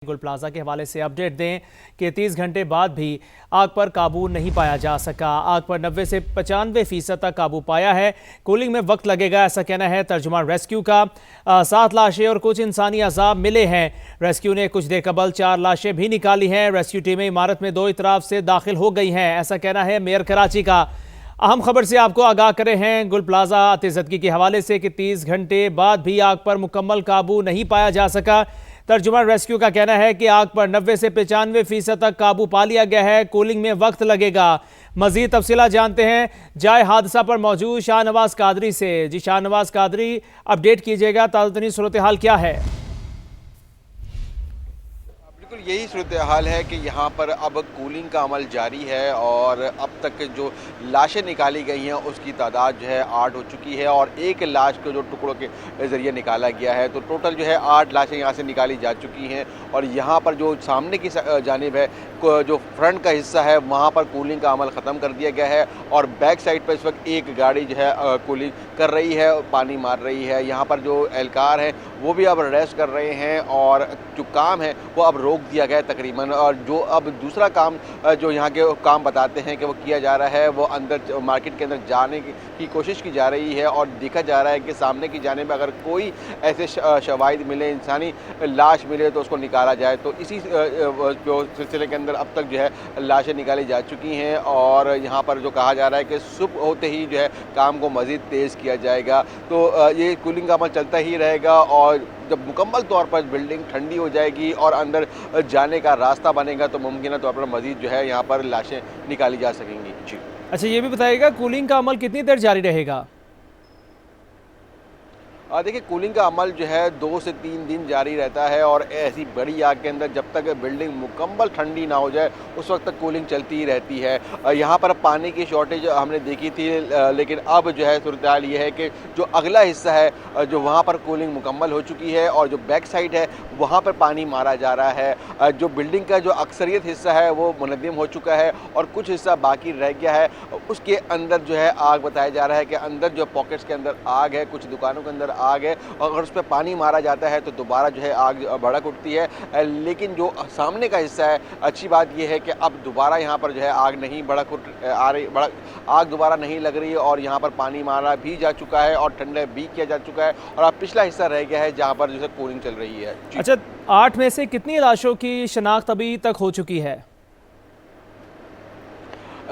गुल प्लाजा के हवाले से अपडेट दें कि 30 घंटे बाद भी आग पर काबू नहीं पाया जा सका। आग पर 90 से 95% तक काबू पाया है। कूलिंग में वक्त लगेगा, ऐसा कहना है तर्जुमान रेस्क्यू का। 7 लाशें और कुछ इंसानी अज़ाब मिले हैं। रेस्क्यू ने कुछ देर कबल 4 लाशें भी निकाली हैं। रेस्क्यू टीमें इमारत में 2 इतराफ से दाखिल हो गई हैं, ऐसा कहना है मेयर कराची का। अहम खबर से आपको आगाह करे हैं गुल प्लाजा आतिशज़दगी के हवाले से कि 30 घंटे बाद भी आग पर मुकम्मल काबू नहीं पाया जा सका। तर्जुमान रेस्क्यू का कहना है कि आग पर 90 से 95% तक काबू पा लिया गया है। कूलिंग में वक्त लगेगा। मजीद तफसीला जानते हैं जाए हादसा पर मौजूद शाहनवाज कादरी से। जी शाहनवाज कादरी, अपडेट कीजिएगा, ताज़ा सूरत हाल क्या है? बिल्कुल यही सूरत हाल है कि यहाँ पर अब कूलिंग का अमल जारी है और अब तक जो लाशें निकाली गई हैं उसकी तादाद जो है 8 हो चुकी है और एक लाश को जो टुकड़ों के ज़रिए निकाला गया है, तो टोटल जो है 8 लाशें यहाँ से निकाली जा चुकी हैं। और यहाँ पर जो सामने की जानिब है, जो फ्रंट का हिस्सा है, वहाँ पर कूलिंग का अमल ख़त्म कर दिया गया है और बैक साइड पर इस वक्त एक गाड़ी जो है कूलिंग कर रही है, पानी मार रही है। यहाँ पर जो एहलकार हैं वो भी अब रेस्ट कर रहे हैं और जो काम है वो अब रोक दिया गया है तकरीबन। और जो अब दूसरा काम जो यहाँ के काम बताते हैं कि वो किया जा रहा है, वो अंदर मार्केट के अंदर जाने की कोशिश की जा रही है और देखा जा रहा है कि सामने की जाने में अगर कोई ऐसे शवाहिद मिले, इंसानी लाश मिले तो उसको निकाला जाए। तो इसी जो सिलसिले के अंदर अब तक जो है लाशें निकाली जा चुकी हैं और यहाँ पर जो कहा जा रहा है कि सुबह होते ही जो है काम को मज़ीद तेज़ किया जाएगा। तो ये कूलिंग का अमल चलता ही रहेगा और जब मुकम्मल तौर पर बिल्डिंग ठंडी हो जाएगी और अंदर जाने का रास्ता बनेगा तो मुमकिन तौर पर मज़ीद जो है यहाँ पर लाशें निकाली जा सकेंगी। जी अच्छा, ये भी बताइएगा कूलिंग का अमल कितनी देर जारी रहेगा? देखिए, कूलिंग का अमल जो है 2 से 3 दिन जारी रहता है और ऐसी बड़ी आग के अंदर जब तक बिल्डिंग मुकम्मल ठंडी ना हो जाए उस वक्त तक कूलिंग चलती ही रहती है। यहाँ पर पानी की शॉर्टेज हमने देखी थी, लेकिन अब जो है सूरत हाल ये है कि जो अगला हिस्सा है जो वहाँ पर कूलिंग मुकम्मल हो चुकी है और जो बैक साइड है वहाँ पर पानी मारा जा रहा है। जो बिल्डिंग का जो अक्सरियत हिस्सा है वो मुनद्दिम हो चुका है और कुछ हिस्सा बाकी रह गया है। उसके अंदर जो है आग बताया जा रहा है कि अंदर जो पॉकेट्स के अंदर आग है, कुछ दुकानों के अंदर आग है और अगर उस पर पानी मारा जाता है तो दोबारा जो है आग भड़क उठती है। लेकिन जो सामने का हिस्सा है, अच्छी बात यह है कि अब दोबारा यहाँ पर जो है आग नहीं आग दोबारा नहीं लग रही है और यहाँ पर पानी मारा भी जा चुका है और ठंडा भी किया जा चुका है और अब पिछला हिस्सा रह गया है जहाँ पर जो है कूलिंग चल रही है। अच्छा, 8 में से कितनी लाशों की शनाख्त अभी तक हो चुकी है?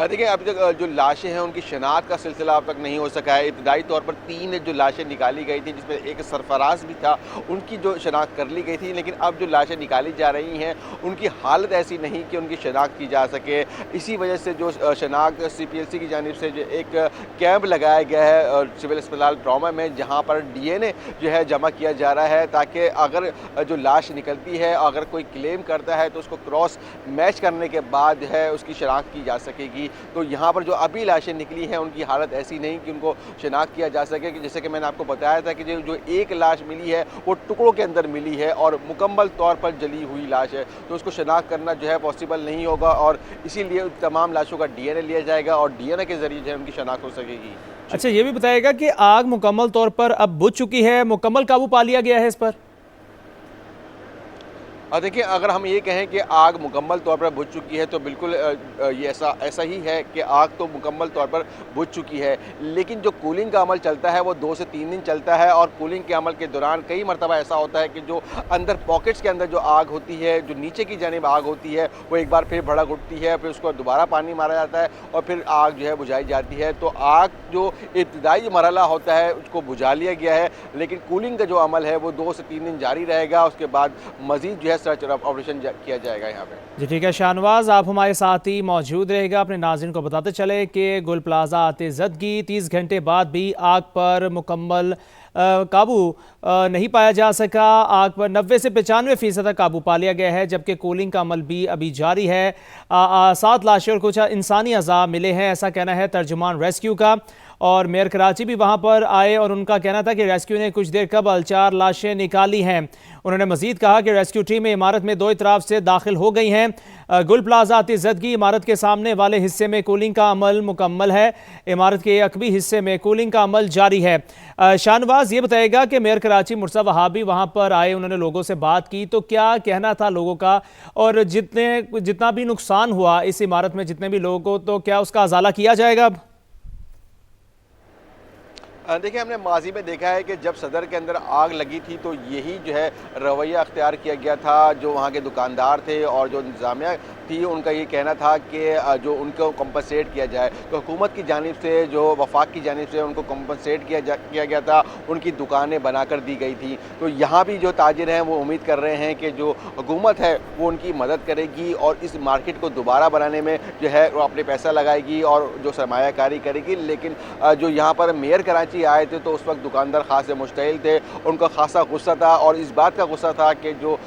देखिए, अभी तक जो लाशें हैं उनकी शनाख्त का सिलसिला अब तक नहीं हो सका है। इब्तदाई तौर पर 3 जो लाशें निकाली गई थी जिसमें एक सरफराज भी था, उनकी जो शनाख्त कर ली गई थी, लेकिन अब जो लाशें निकाली जा रही हैं उनकी हालत ऐसी नहीं कि उनकी शनाख्त की जा सके। इसी वजह से जो शनाख्त CPLC की जानिब से जो एक कैंप लगाया गया है सिविल अस्पताल ट्रॉमा में, जहाँ पर DNA जो है जमा किया जा रहा है ताकि अगर जो लाश निकलती है, अगर कोई क्लेम करता है तो उसको क्रॉस मैच करने के बाद जो है उसकी शनाख्त की जा सकेगी। तो यहाँ पर जो अभी लाशें निकली हैं उनकी हालत ऐसी नहीं कि उनको शनाख्त किया जा सके। कि जैसे कि मैंने आपको बताया था कि जो एक लाश मिली है वो टुकड़ों के अंदर मिली है और मुकम्मल तौर पर जली हुई लाश है, तो उसको शनाख्त करना जो है पॉसिबल नहीं होगा और इसीलिए तमाम लाशों का DNA लिया जाएगा और DNA के ज़रिए जो है उनकी शनाख्त हो सकेगी। अच्छा, ये भी बताइएगा कि आग मुकम्मल तौर पर अब बुझ चुकी है, मुकम्मल काबू पा लिया गया है इस पर? देखिए, अगर हम ये कहें कि आग मुकम्मल तौर पर बुझ चुकी है तो बिल्कुल ये ऐसा ही है कि आग तो मुकम्मल तौर पर बुझ चुकी है, लेकिन जो कूलिंग का अमल चलता है वो 2 से 3 दिन चलता है और कूलिंग के अमल के दौरान कई मरतबा ऐसा होता है कि जो अंदर पॉकेट्स के अंदर जो आग होती है, जो नीचे की जानिब आग होती है, वो एक बार फिर भड़क उठती है, फिर उसको दोबारा पानी मारा जाता है और फिर आग जो है बुझाई जाती है। तो आग जो इब्तिदाई मरहला होता है उसको बुझा लिया गया है, लेकिन कूलिंग का जो अमल है वो 2 से 3 दिन जारी रहेगा। उसके बाद मज़ीद जो है सर्च ऑपरेशन किया जाएगा यहाँ पे। जी ठीक है शाहनवाज, आप हमारे साथ ही मौजूद रहेगा। अपने नाज़रीन को बताते चले कि गुल प्लाजा आतिशज़दगी 30 घंटे बाद भी आग पर मुकम्मल काबू नहीं पाया जा सका। आग पर 90 से 95% तक काबू पा लिया गया है, जबकि कूलिंग का अमल भी अभी जारी है। 7 लाशें और कुछ इंसानी अज़ाब मिले हैं, ऐसा कहना है तर्जुमान रेस्क्यू का। और मेयर कराची भी वहाँ पर आए और उनका कहना था कि रेस्क्यू ने कुछ देर कबल 4 लाशें निकाली हैं। उन्होंने मजीद कहा कि रेस्क्यू टीमें इमारत में 2 इतराफ से दाखिल हो गई हैं। गुल प्लाजा आतिशज़दगी इमारत के सामने वाले हिस्से में कूलिंग का अमल मुकम्मल है। इमारत के अकबी हिस्से में कूलिंग का अमल जारी है। शाहनवाज, ये बताएगा कि मेयर कराची मुर्तज़ा वहाबी वहां पर आए, उन्होंने लोगों से बात की, तो क्या कहना था लोगों का, और जितना भी नुकसान हुआ इस इमारत में जितने भी लोगों को, तो क्या उसका अजाला किया जाएगा अब? देखिए, हमने माजी में देखा है कि जब सदर के अंदर आग लगी थी तो यही जो है रवैया अख्तियार किया गया था। जो वहाँ के दुकानदार थे और जो इंतज़ामिया थी, उनका ये कहना था कि जो उनको कंपनसेट किया जाए। तो हुकूमत की जानिब से, जो वफाक की जानिब से उनको कंपनसेट किया गया था, उनकी दुकानें बनाकर दी गई थी। तो यहाँ भी जो ताजिर हैं वो उम्मीद कर रहे हैं कि जो हुकूमत है वो उनकी मदद करेगी और इस मार्केट को दोबारा बनाने में जो है वो अपने पैसा लगाएगी और जो सरमायाकारी करेगी। लेकिन जो यहाँ पर मेयर कराची आए थे तो उस वक्त दुकानदार खासे मुश्तइल थे, उनका खासा गुस्सा था और इस बात का गुस्सा था कि जो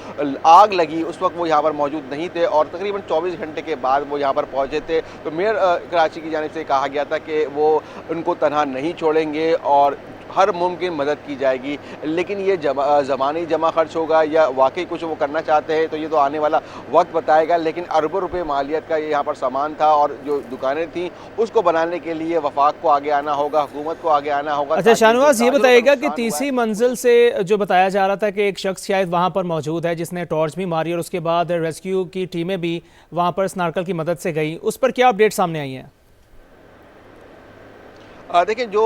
आग लगी उस वक्त वो यहाँ पर मौजूद नहीं थे और तकरीबन 24 घंटे के बाद वो यहाँ पर पहुँचे थे। तो मेयर कराची की जानिब से कहा गया था कि वो उनको तनहा नहीं छोड़ेंगे और हर मुमकिन मदद की जाएगी। लेकिन ये ज़मानी जमा खर्च होगा या वाकई कुछ वो करना चाहते हैं तो ये तो आने वाला वक्त बताएगा। लेकिन अरबों रुपए मालियत का यहाँ पर सामान था और जो दुकानें थी उसको बनाने के लिए वफाक को आगे आना होगा, हुकूमत को आगे आना होगा। अच्छा शाहनवाज, ये बताइएगा कि तीसरी मंजिल से जो बताया जा रहा था कि एक शख्स शायद वहाँ पर मौजूद है जिसने टॉर्च भी मारी और उसके बाद रेस्क्यू की टीमें भी वहाँ पर स्नार्कल की मदद से गई, उस पर क्या अपडेट सामने आई हैं? देखिए, जो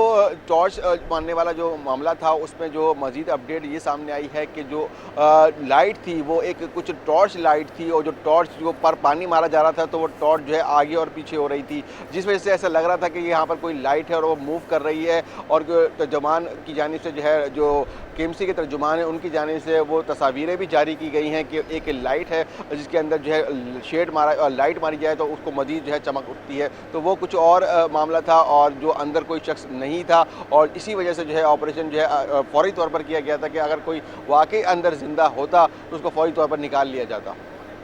टॉर्च मारने वाला जो मामला था उसमें जो मज़ीद अपडेट ये सामने आई है कि जो लाइट थी वो एक कुछ टॉर्च लाइट थी और जो टॉर्च जो पर पानी मारा जा रहा था तो वो टॉर्च जो है आगे और पीछे हो रही थी, जिस वजह से ऐसा लग रहा था कि यहाँ पर कोई लाइट है और वो मूव कर रही है। और जो तर्जुमान की जानिब से जो है, जो केएमसी के तर्जुमान है, उनकी जानिब से वो तस्वीरें भी जारी की गई हैं कि एक लाइट है जिसके अंदर जो है शेड मारा लाइट मारी जाए तो उसको मज़ीद जो है चमक उठती है। तो वो कुछ और मामला था और जो अंदर कोई शख्स नहीं था और इसी वजह से जो है ऑपरेशन जो है फौरी तौर पर किया गया था कि अगर कोई वाकई अंदर जिंदा होता तो उसको फौरी तौर पर निकाल लिया जाता।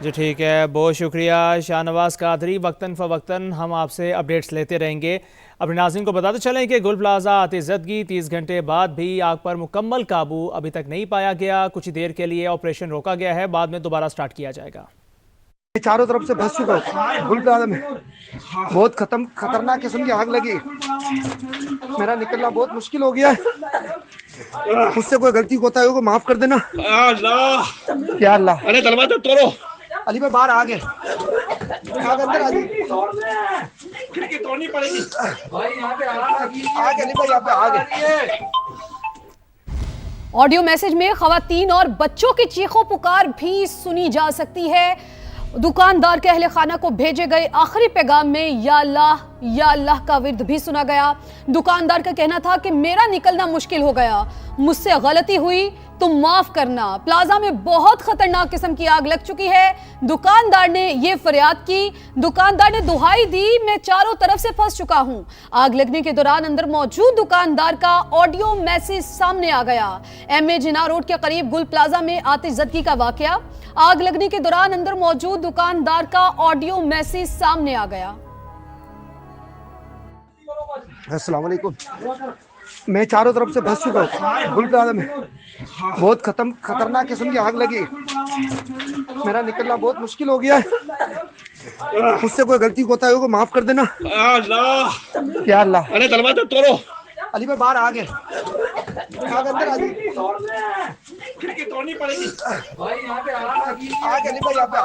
जी ठीक है, बहुत शुक्रिया शाहनवाज कादरी। वक्तन फ़वक्तन हम आपसे अपडेट्स लेते रहेंगे। अपने नाज़रीन को बताते चलें कि गुल प्लाजा आतिशज़दगी 30 घंटे बाद भी आग पर मुकम्मल काबू अभी तक नहीं पाया गया। कुछ देर के लिए ऑपरेशन रोका गया है, बाद में दोबारा स्टार्ट किया जाएगा। चारों तरफ से बस चुका हूँ। गुल प्लाजा में बहुत खतरनाक किस्म की आग लगी, मेरा निकलना बहुत मुश्किल हो गया है। मुझसे कोई गलती होता है को माफ कर देना। क्या अल्लाह, अरे दरवाजा तोड़ो। अली भाई बाहर आ गए, आग अंदर आ गई, खिड़की तोड़नी पड़ेगी। अली भाई यहाँ पे आ गए। ऑडियो मैसेज में खवातीन और बच्चों की चीखों पुकार भी सुनी जा सकती है। दुकानदार के अहले खाना को भेजे गए आखिरी पैगाम में या अल्लाह का विर्द भी सुना गया। दुकानदार का कहना था कि मेरा निकलना मुश्किल हो गया, मुझसे गलती हुई तो माफ करना। प्लाजा में बहुत खतरनाक किस्म की आग लग चुकी है। दुकानदार ने यह फरियाद की, दुकानदार ने दुहाई दी, मैं चारों तरफ से फंस चुका हूं। आग लगने के दौरान अंदर मौजूद दुकानदार का ऑडियो मैसेज सामने आ गया। MA जिन्ना रोड के करीब गुल प्लाजा में आतिशज़दगी का वाकया। आग लगने के दौरान अंदर मौजूद दुकानदार का ऑडियो मैसेज सामने आ गया। अस्सलाम वालेकुम। मैं चारों तरफ से बस चुका हूँ। गुल प्लाजा में बहुत खतरनाक किस्म की आग लगी, मेरा निकलना बहुत मुश्किल हो गया है। मुझसे कोई गलती होता है को माफ कर देना। क्या अल्लाह, अरे दरवाजा तोड़ो। अली भाई बाहर आ गए, आग अंदर आ गई, खिड़की तोड़नी पड़ेगी। अली भाई यहाँ पे